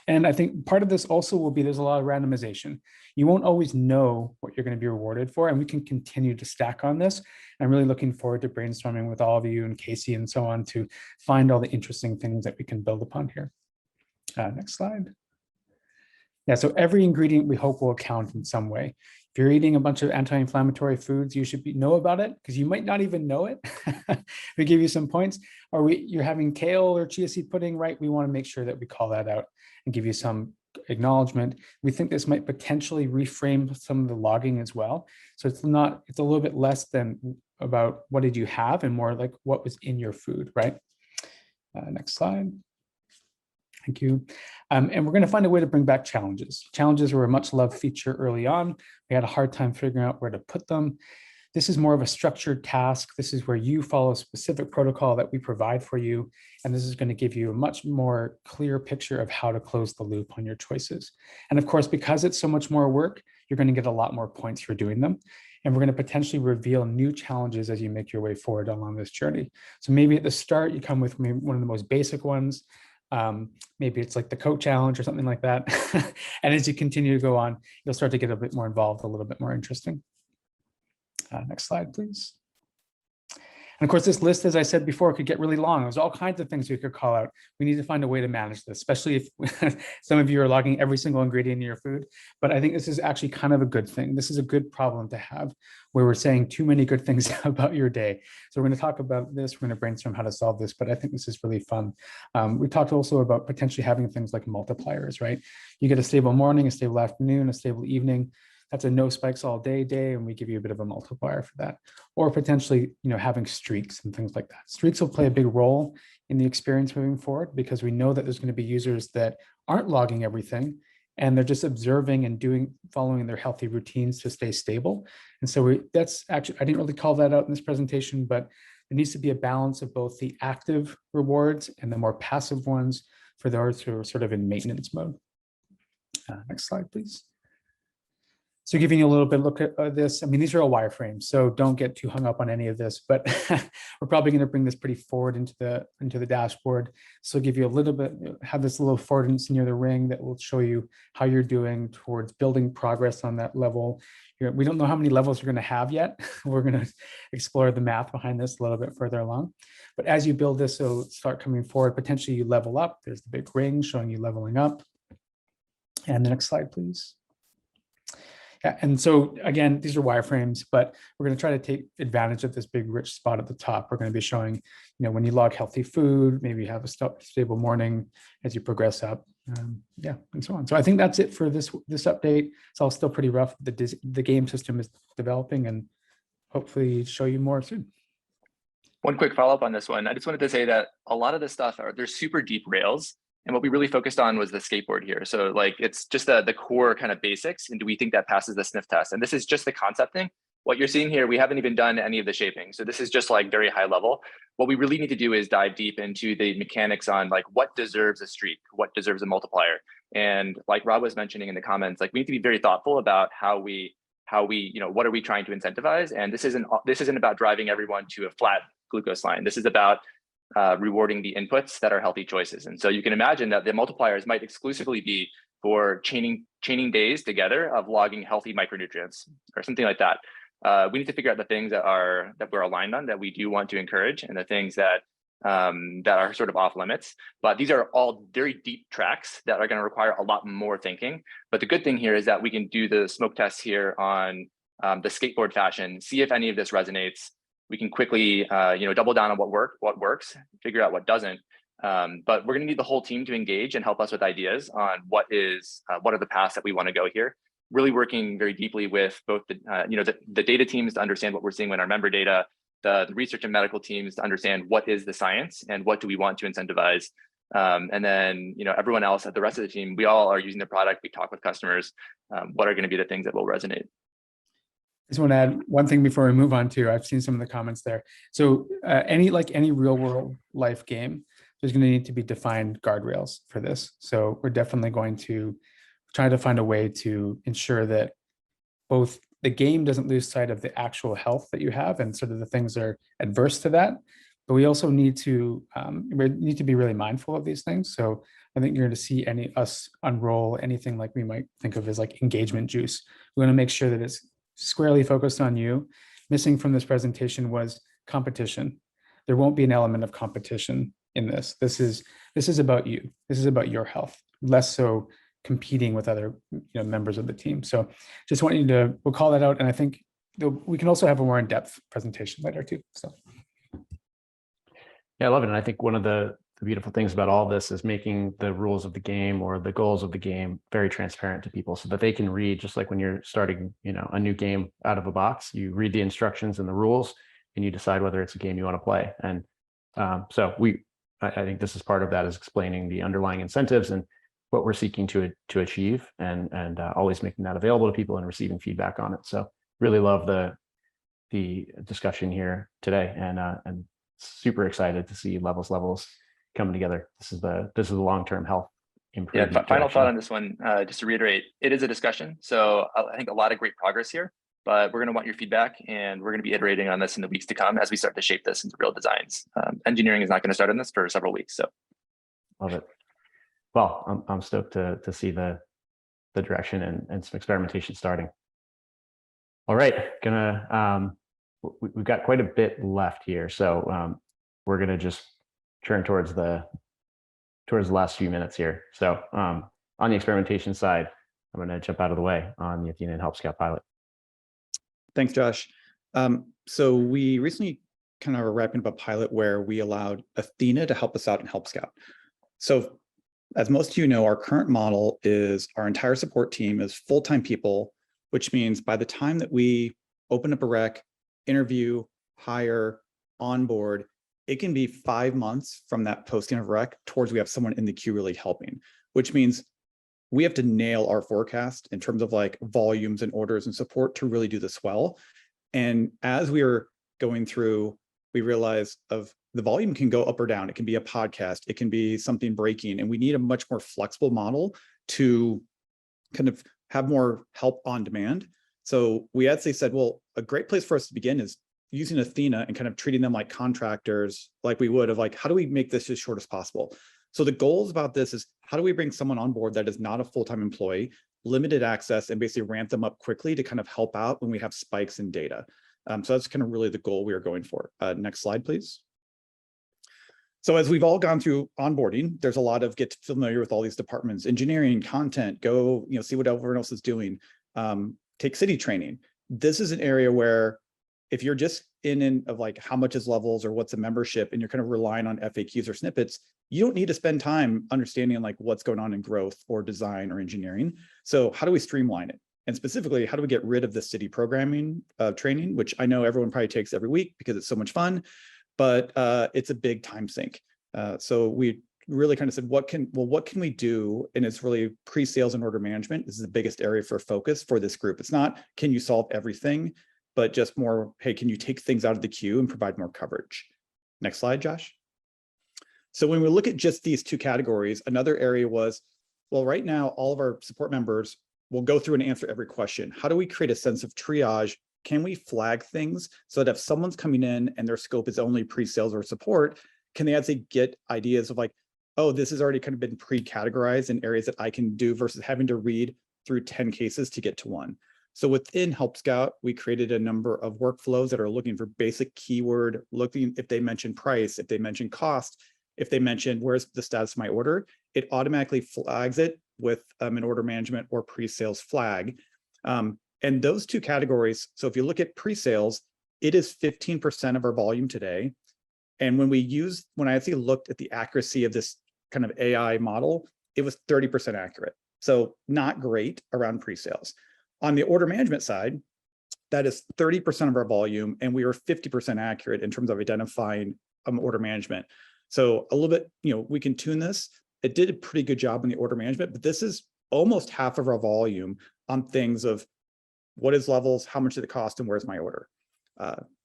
And I think part of this also will be there's a lot of randomization. You won't always know what you're going to be rewarded for, and we can continue to stack on this. I'm really looking forward to brainstorming with all of you and Casey and so on to find all the interesting things that we can build upon here. Next slide. Yeah, so every ingredient we hope will count in some way. If you're eating a bunch of anti-inflammatory foods, you should know about it because you might not even know it. We give you some points. Or you're having kale or chia seed pudding, right? We want to make sure that we call that out and give you some acknowledgement. We think this might potentially reframe some of the logging as well. So it's a little bit less than about what did you have and more like what was in your food, right? Next slide. Thank you. And we're going to find a way to bring back challenges. Challenges were a much loved feature early on. We had a hard time figuring out where to put them. This is more of a structured task. This is where you follow a specific protocol that we provide for you. And this is going to give you a much more clear picture of how to close the loop on your choices. And of course, because it's so much more work, you're going to get a lot more points for doing them. And we're going to potentially reveal new challenges as you make your way forward along this journey. So maybe at the start, you come with maybe one of the most basic ones. Maybe it's like the coat challenge or something like that. And as you continue to go on, you'll start to get a bit more involved, a little bit more interesting. Next slide, please. And of course, this list, as I said before, could get really long. There's all kinds of things we could call out. We need to find a way to manage this, especially if some of you are logging every single ingredient in your food. But I think this is actually kind of a good thing. This is a good problem to have where we're saying too many good things about your day. So we're going to talk about this. We're going to brainstorm how to solve this, but I think this is really fun. We talked also about potentially having things like multipliers, right? You get a stable morning, a stable afternoon, a stable evening. That's a no spikes all day, and we give you a bit of a multiplier for that. Or potentially, having streaks and things like that. Streaks will play a big role in the experience moving forward because we know that there's going to be users that aren't logging everything and they're just observing and following their healthy routines to stay stable. And so that's actually, I didn't really call that out in this presentation, but there needs to be a balance of both the active rewards and the more passive ones for those who are sort of in maintenance mode. Next slide, please. So giving you a little bit look at this, I mean, these are all wireframes, so don't get too hung up on any of this, but we're probably going to bring this pretty forward into the dashboard. So give you a little bit, have this little affordance near the ring that will show you how you're doing towards building progress on that level. We don't know how many levels you're going to have yet. We're going to explore the math behind this a little bit further along. But as you build this, so start coming forward, potentially you level up. There's the big ring showing you leveling up. And the next slide, please. Yeah, and so again, these are wireframes, but we're going to try to take advantage of this big rich spot at the top. We're going to be showing, when you log healthy food, maybe you have a stable morning as you progress up, yeah, and so on. So I think that's it for this update. It's all still pretty rough. The game system is developing, and hopefully show you more soon. One quick follow-up on this one. I just wanted to say that a lot of this stuff they're super deep rails. And what we really focused on was the skateboard here. So like, it's just the core kind of basics. And do we think that passes the sniff test? And this is just the concepting. What you're seeing here, we haven't even done any of the shaping. So this is just like very high level. What we really need to do is dive deep into the mechanics on like what deserves a streak, what deserves a multiplier. And like Rob was mentioning in the comments, like we need to be very thoughtful about how we, what are we trying to incentivize? And this isn't about driving everyone to a flat glucose line. This is about rewarding the inputs that are healthy choices. And so you can imagine that the multipliers might exclusively be for chaining days together of logging healthy micronutrients or something like that. We need to figure out the things that we're aligned on, that we do want to encourage, and the things that are sort of off limits. But these are all very deep tracks that are going to require a lot more thinking. But the good thing here is that we can do the smoke tests here on the skateboard fashion, see if any of this resonates. We can quickly, double down on what works, figure out what doesn't. But we're going to need the whole team to engage and help us with ideas on what are the paths that we want to go here. Really working very deeply with both the data teams to understand what we're seeing in our member data, the research and medical teams to understand what is the science and what do we want to incentivize. And then, everyone else at the rest of the team, we all are using the product. We talk with customers. What are going to be the things that will resonate? I just want to add one thing before we move on to, I've seen some of the comments there. So any real world life game, there's going to need to be defined guardrails for this. So we're definitely going to try to find a way to ensure that both the game doesn't lose sight of the actual health that you have and sort of the things that are adverse to that. But we also need to be really mindful of these things. So I think you're going to see us unroll anything like we might think of as like engagement juice. We want to make sure that it's squarely focused on you. Missing from this presentation was competition. There won't be an element of competition in this. This is about you. This is about your health, less so competing with other members of the team. So just want you to, we'll call that out. And I think we can also have a more in-depth presentation later too. So yeah, I love it. And I think one of the beautiful things about all this is making the rules of the game or the goals of the game very transparent to people so that they can read, just like when you're starting, a new game out of a box, you read the instructions and the rules and you decide whether it's a game you want to play. And so I think this is part of that, is explaining the underlying incentives and what we're seeking to achieve, and always making that available to people and receiving feedback on it. So really love the discussion here today, and super excited to see levels coming together. This is the long-term health improvement. Yeah, final thought on this one, just to reiterate, it is a discussion. So I think a lot of great progress here, but we're going to want your feedback, and we're going to be iterating on this in the weeks to come as we start to shape this into real designs. Engineering is not going to start on this for several weeks. So love it. Well, I'm stoked to see the direction and some experimentation starting. All right, we've got quite a bit left here, so we're gonna just turn towards the last few minutes here. So on the experimentation side, I'm gonna jump out of the way on the Athena and Help Scout pilot. Thanks, Josh. So we recently kind of are wrapping up a pilot where we allowed Athena to help us out in Help Scout. So as most of you know, our current model is our entire support team is full-time people, which means by the time that we open up a rec, interview, hire, onboard, it can be 5 months from that posting of rec towards we have someone in the queue really helping, which means we have to nail our forecast in terms of like volumes and orders and support to really do this well. And as we were going through, we realized the volume can go up or down. It can be a podcast, it can be something breaking, and we need a much more flexible model to kind of have more help on demand. So we actually said, well, a great place for us to begin is using Athena and kind of treating them like contractors, like we would, of like, how do we make this as short as possible? So the goals about this is, how do we bring someone on board that is not a full-time employee, limited access, and basically ramp them up quickly to kind of help out when we have spikes in data. So that's kind of really the goal we are going for. Next slide, please. So as we've all gone through onboarding, there's a lot of get familiar with all these departments, engineering, content, go, see what everyone else is doing, take city training. This is an area where if you're just in of like how much is levels or what's a membership and you're kind of relying on FAQs or snippets, you don't need to spend time understanding like what's going on in growth or design or engineering. So how do we streamline it? And specifically, how do we get rid of the city programming training, which I know everyone probably takes every week because it's so much fun. but it's a big time sink. So we really kind of said, what can we do? And it's really pre-sales and order management. This is the biggest area for focus for this group. It's not, can you solve everything, but just more, hey, can you take things out of the queue and provide more coverage? Next slide, Josh. So when we look at just these two categories, another area was, well, right now, all of our support members will go through and answer every question. How do we create a sense of triage? Can we flag things so that if someone's coming in and their scope is only pre-sales or support, can they actually get ideas of like, oh, this has already kind of been pre-categorized in areas that I can do versus having to read through 10 cases to get to one. So within Help Scout, we created a number of workflows that are looking for basic keyword, looking if they mention price, if they mention cost, if they mention where's the status of my order, it automatically flags it with an order management or pre-sales flag. And those two categories, so if you look at pre-sales, it is 15% of our volume today. And when I actually looked at the accuracy of this kind of AI model, it was 30% accurate. So not great around pre-sales. On the order management side, that is 30% of our volume, and we are 50% accurate in terms of identifying order management. So a little bit, we can tune this. It did a pretty good job in the order management, but this is almost half of our volume on things of what is levels, how much did it cost, and where's my order?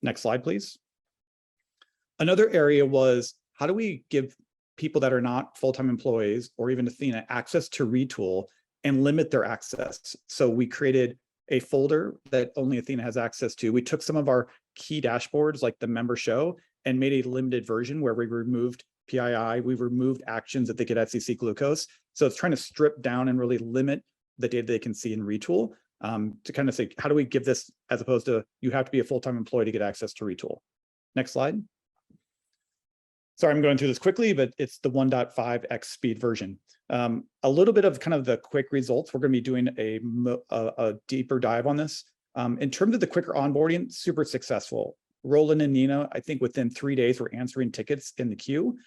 Next slide, please. Another area was, how do we give people that are not full-time employees or even Athena access to Retool and limit their access? So we created a folder that only Athena has access to. We took some of our key dashboards like the member show and made a limited version where we removed PII, we removed actions that they could actually see glucose. So it's trying to strip down and really limit the data they can see in Retool to kind of say, how do we give this as opposed to you have to be a full-time employee to get access to Retool? Next slide. Sorry, I'm going through this quickly, but it's the 1.5x speed version. A little bit of kind of the quick results. We're going to be doing a deeper dive on this. In terms of the quicker onboarding, super successful. Roland and Nina, I think within 3 days, were answering tickets in the queue.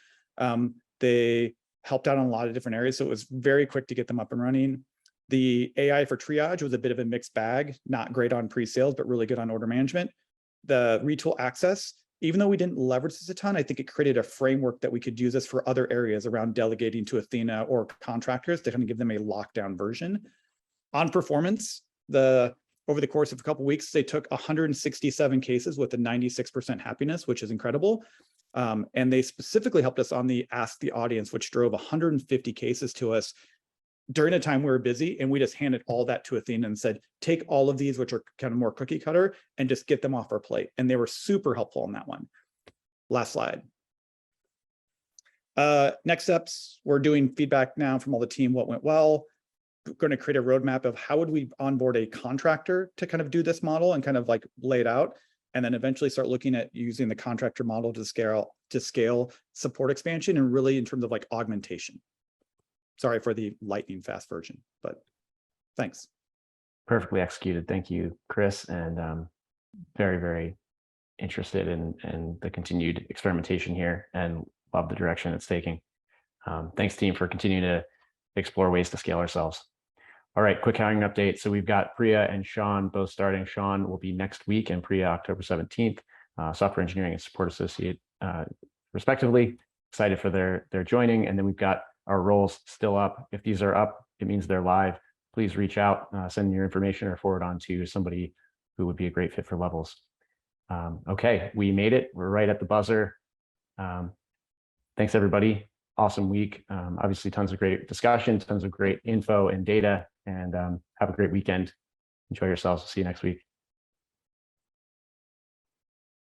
They helped out on a lot of different areas, so it was very quick to get them up and running. The AI for triage was a bit of a mixed bag, not great on pre-sales, but really good on order management. The Retool access, even though we didn't leverage this a ton, I think it created a framework that we could use this for other areas around delegating to Athena or contractors to kind of give them a lockdown version. On performance, over the course of a couple of weeks, they took 167 cases with a 96% happiness, which is incredible. And they specifically helped us on the Ask the Audience, which drove 150 cases to us during a time we were busy, and we just handed all that to Athena and said, take all of these, which are kind of more cookie cutter, and just get them off our plate. And they were super helpful on that one. Last slide. Next steps, we're doing feedback now from all the team, what went well. We're going to create a roadmap of how would we onboard a contractor to kind of do this model and kind of like lay it out, and then eventually start looking at using the contractor model to scale support expansion and really in terms of like augmentation. Sorry for the lightning fast version, but thanks. Perfectly executed. Thank you, Chris. And very, very interested in the continued experimentation here and love the direction it's taking. Thanks, team, for continuing to explore ways to scale ourselves. All right, quick hiring update. So we've got Priya and Sean both starting. Sean will be next week and Priya October 17th, software engineering and support associate, respectively. Excited for their joining. And then we've got our roles still up. If these are up, it means they're live. Please reach out, send your information or forward on to somebody who would be a great fit for Levels. Okay, we made it. We're right at the buzzer. Thanks, everybody. Awesome week. Obviously, tons of great discussion, tons of great info and data, and have a great weekend. Enjoy yourselves. See you next week.